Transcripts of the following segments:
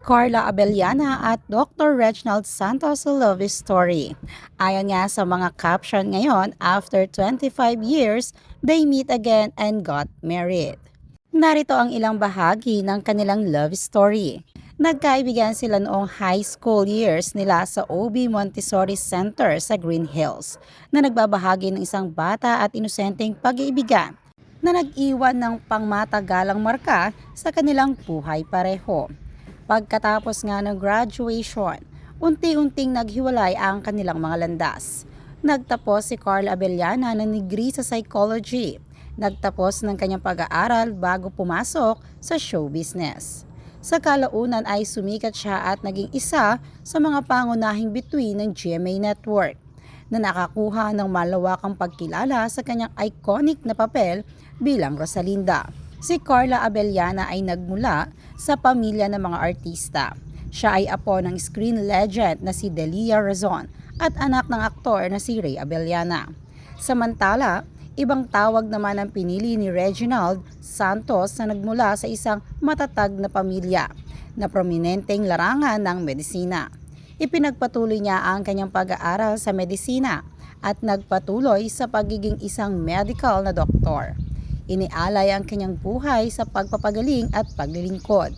Carla Abellana at Dr. Reginald Santos love story. Ayon nga sa mga caption ngayon, after 25 years, they meet again and got married. Narito ang ilang bahagi ng kanilang love story. Nagkaibigan sila noong high school years nila sa OB Montessori Center sa Green Hills na nagbabahagi ng isang bata at inosenteng pag-iibigan na nag-iwan ng pangmatagalang marka sa kanilang buhay pareho. Pagkatapos nga ng graduation, unti-unting naghiwalay ang kanilang mga landas. Nagtapos si Carla Abellana ng degree sa psychology. Nagtapos ng kanyang pag-aaral bago pumasok sa show business. Sa kalaunan ay sumikat siya at naging isa sa mga pangunahing bituin ng GMA Network na nakakuha ng malawakang pagkilala sa kanyang iconic na papel bilang Rosalinda. Si Carla Abellana ay nagmula sa pamilya ng mga artista. Siya ay apo ng screen legend na si Delia Razon at anak ng aktor na si Ray Abellana. Samantala, ibang tawag naman ang pinili ni Reginald Santos na nagmula sa isang matatag na pamilya na prominenteng larangan ng medisina. Ipinagpatuloy niya ang kanyang pag-aaral sa medisina at nagpatuloy sa pagiging isang medical na doktor. Inialay ang kanyang buhay sa pagpapagaling at paglilingkod.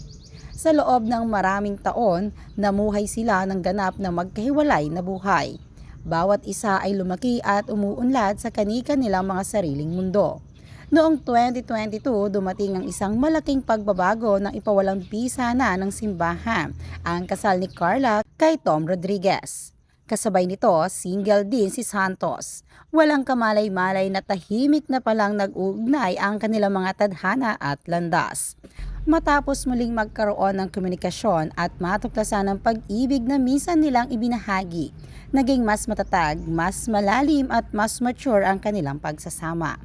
Sa loob ng maraming taon, namuhay sila ng ganap na magkahiwalay na buhay. Bawat isa ay lumaki at umuunlad sa kani-kanilang mga sariling mundo. Noong 2022, dumating ang isang malaking pagbabago ng ipawalang bisa na ng simbahan, ang kasal ni Carla kay Tom Rodriguez. Kasabay nito, single din si Santos. Walang kamalay-malay na tahimik na palang nag-uugnay ang kanilang mga tadhana at landas. Matapos muling magkaroon ng komunikasyon at matuklasan ng pag-ibig na minsan nilang ibinahagi, naging mas matatag, mas malalim at mas mature ang kanilang pagsasama.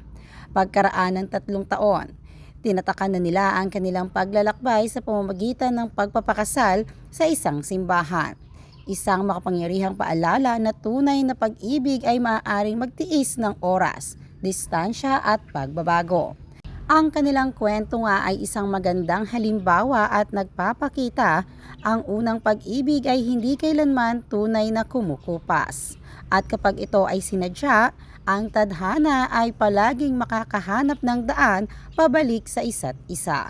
Pagkaraan ng 3 taon, tinatakan na nila ang kanilang paglalakbay sa pamamagitan ng pagpapakasal sa isang simbahan. Isang makapangyarihang paalala na tunay na pag-ibig ay maaaring magtiis ng oras, distansya at pagbabago. Ang kanilang kwento nga ay isang magandang halimbawa at nagpapakita ang unang pag-ibig ay hindi kailanman tunay na kumukupas. At kapag ito ay sinadya, ang tadhana ay palaging makakahanap ng daan pabalik sa isa't isa.